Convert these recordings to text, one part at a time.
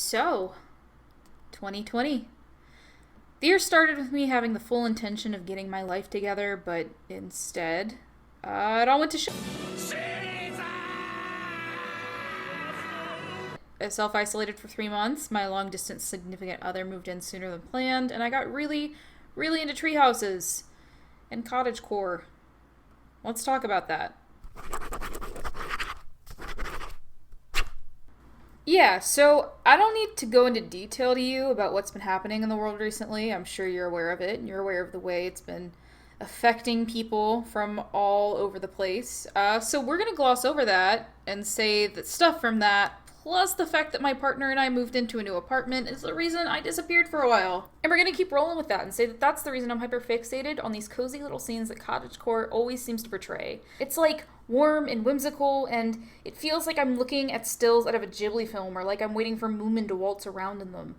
So, 2020. The year started with me having the full intention of getting my life together, but instead, it all went to shit. I self-isolated for 3 months. My long-distance significant other moved in sooner than planned, and I got really into tree houses and cottagecore. Let's talk about that. Yeah, so I don't need to go into detail to you about what's been happening in the world recently. I'm sure you're aware of it, and you're aware of the way it's been affecting people from all over the place. So we're going to gloss over that and say that stuff from that, plus the fact that my partner and I moved into a new apartment, is the reason I disappeared for a while. And we're going to keep rolling with that and say that that's the reason I'm hyper-fixated on these cozy little scenes that cottagecore always seems to portray. It's like warm and whimsical, and it feels like I'm looking at stills out of a Ghibli film, or like I'm waiting for Moomin to waltz around in them.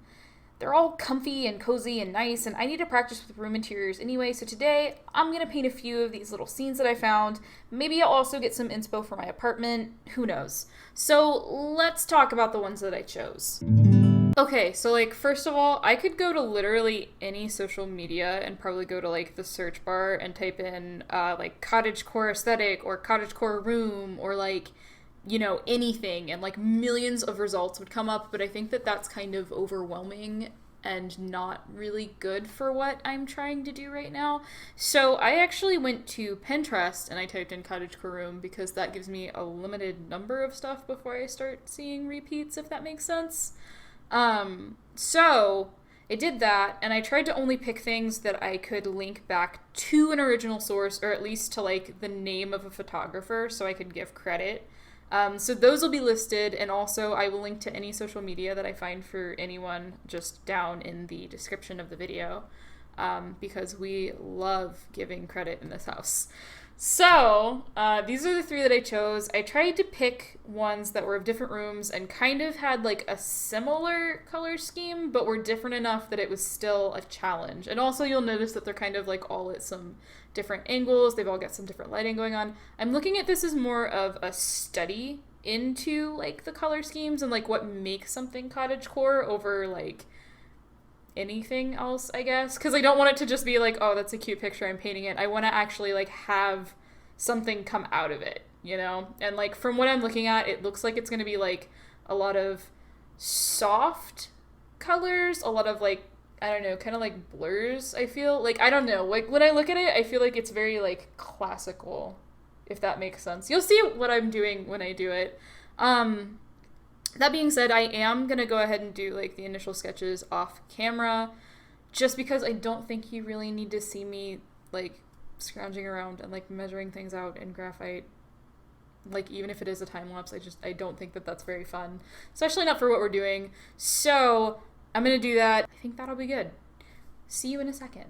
They're all comfy and cozy and nice, and I need to practice with room interiors anyway, so today I'm going to paint a few of these little scenes that I found. Maybe I'll also get some inspo for my apartment, who knows. So let's talk about the ones that I chose. Okay, so first of all, I could go to literally any social media and probably go to the search bar and type in cottagecore aesthetic or cottagecore room or anything, and millions of results would come up, but I think that that's kind of overwhelming and not really good for what I'm trying to do right now. So I actually went to Pinterest and I typed in cottagecore room because that gives me a limited number of stuff before I start seeing repeats, if that makes sense. So I did that, and I tried to only pick things that I could link back to an original source, or at least to the name of a photographer, so I could give credit. So those will be listed, and also I will link to any social media that I find for anyone just down in the description of the video, because we love giving credit in this house. So, these are the 3 that I chose. I tried to pick ones that were of different rooms and kind of had a similar color scheme, but were different enough that it was still a challenge. And also you'll notice that they're kind of all at some different angles. They've all got some different lighting going on. I'm looking at this as more of a study into the color schemes and what makes something cottagecore over anything else, I guess, because I don't want it to just be oh, that's a cute picture, I'm painting it. I want to actually have something come out of it, and from what I'm looking at, it looks like it's going to be a lot of soft colors, a lot of I don't know, kind of blurs. I feel I don't know, when I look at it, I feel it's very classical, if that makes sense. You'll see what I'm doing when I do it. That being said, I am going to go ahead and do the initial sketches off camera, just because I don't think you really need to see me scrounging around and measuring things out in graphite. Even if it is a time lapse, I don't think that that's very fun, especially not for what we're doing. So I'm going to do that. I think that'll be good. See you in a second.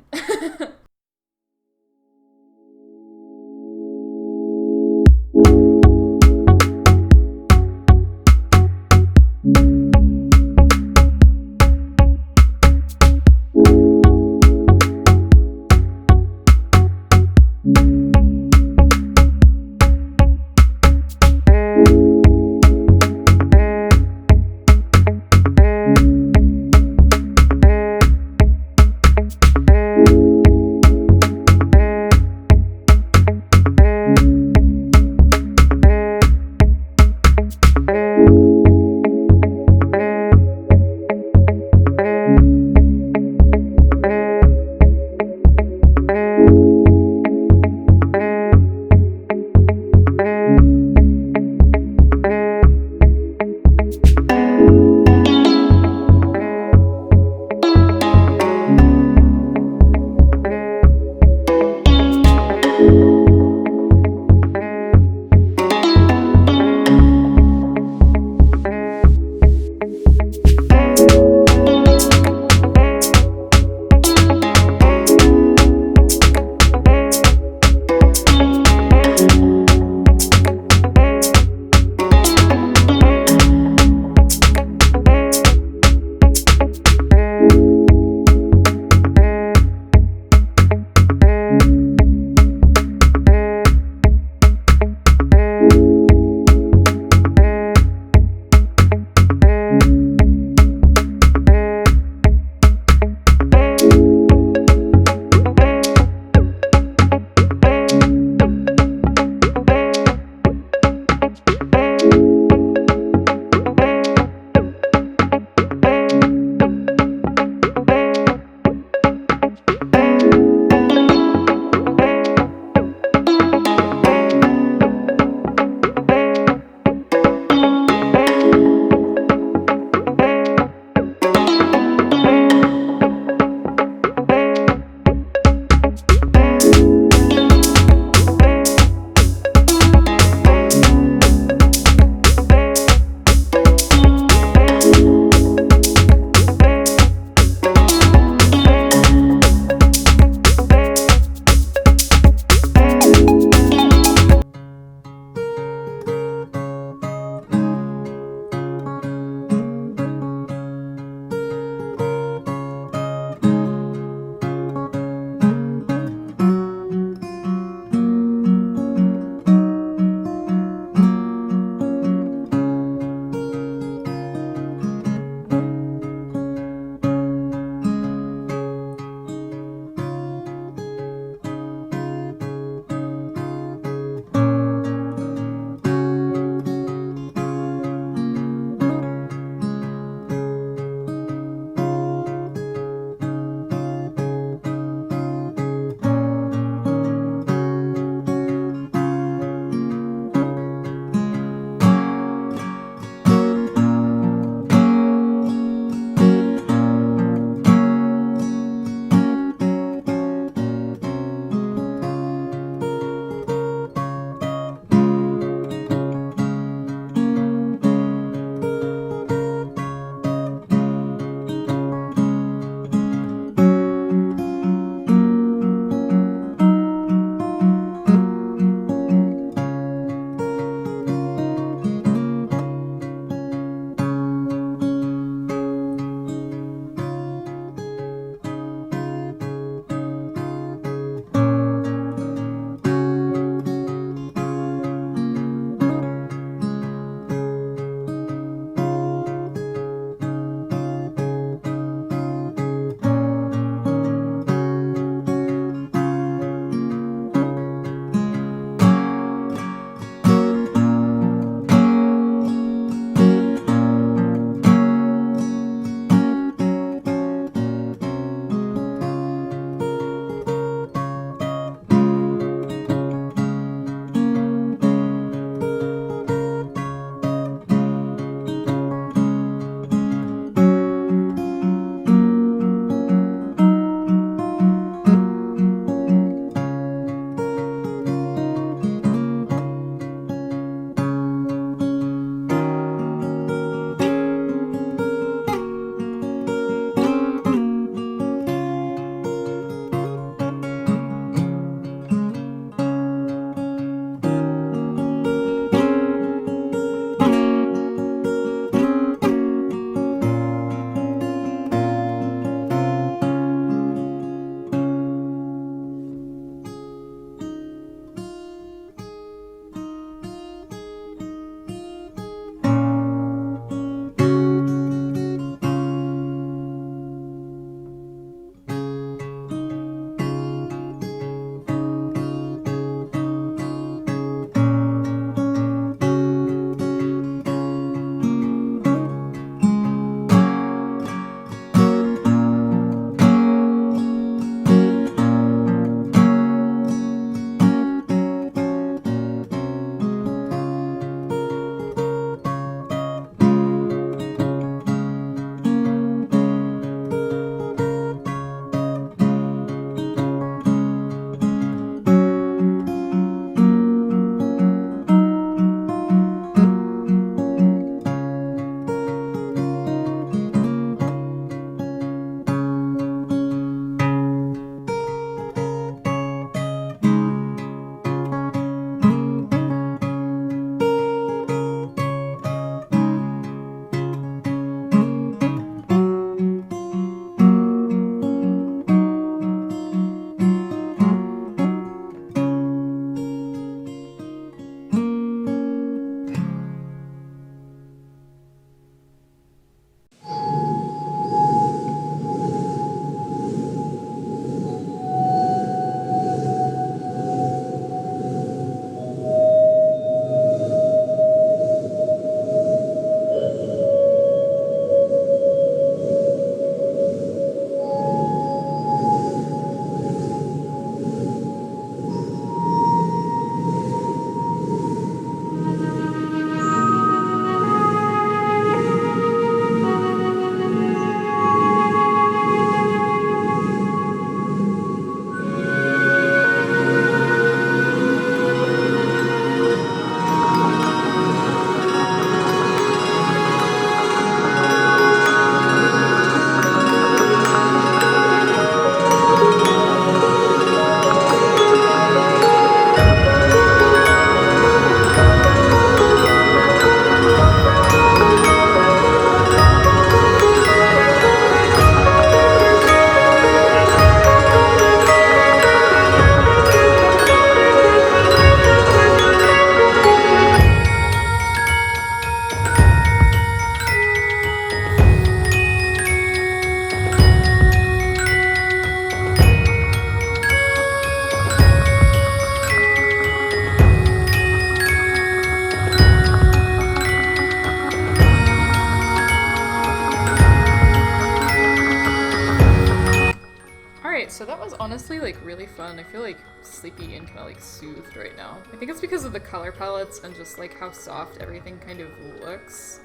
so that was honestly like really fun. I feel like sleepy and kind of like soothed right now. I think it's because of the color palettes and just like how soft everything kind of looks.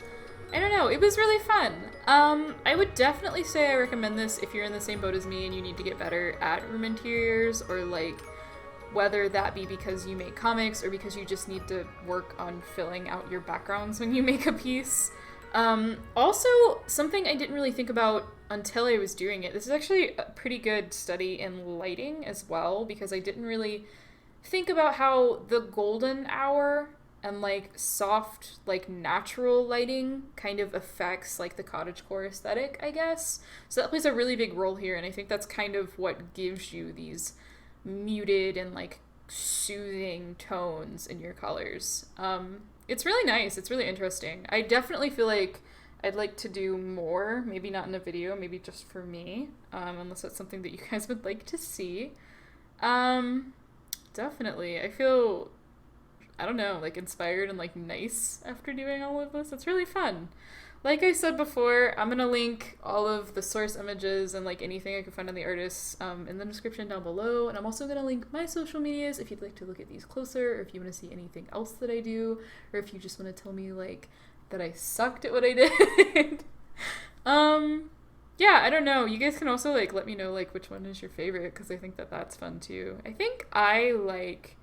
I don't know, it was really fun. I would definitely say I recommend this if you're in the same boat as me and you need to get better at room interiors, or like whether that be because you make comics or because you just need to work on filling out your backgrounds when you make a piece. Also, something I didn't really think about until I was doing it, this is actually a pretty good study in lighting as well, because I didn't really think about how the golden hour and like soft, like natural lighting kind of affects like the cottagecore aesthetic, I guess. So that plays a really big role here, and I think that's kind of what gives you these muted and like soothing tones in your colors. It's really nice. It's really interesting. I definitely feel like I'd like to do more, maybe not in a video, maybe just for me, unless that's something that you guys would like to see. Definitely. I feel, I don't know, like inspired and like nice after doing all of this. It's really fun. Like I said before, I'm gonna link all of the source images and like anything I can find on the artists in the description down below, and I'm also gonna link my social medias if you'd like to look at these closer, or if you want to see anything else that I do, or if you just want to tell me like that I sucked at what I did. Yeah, I don't know. You guys can also like let me know like which one is your favorite, because I think that that's fun too. I think I like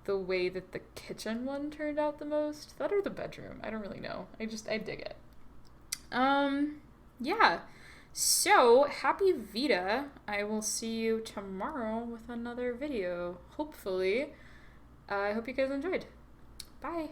the way that the kitchen one turned out the most. That or the bedroom. I don't really know. I dig it. Yeah. So, happy VEDA. I will see you tomorrow with another video, hopefully. I hope you guys enjoyed. Bye.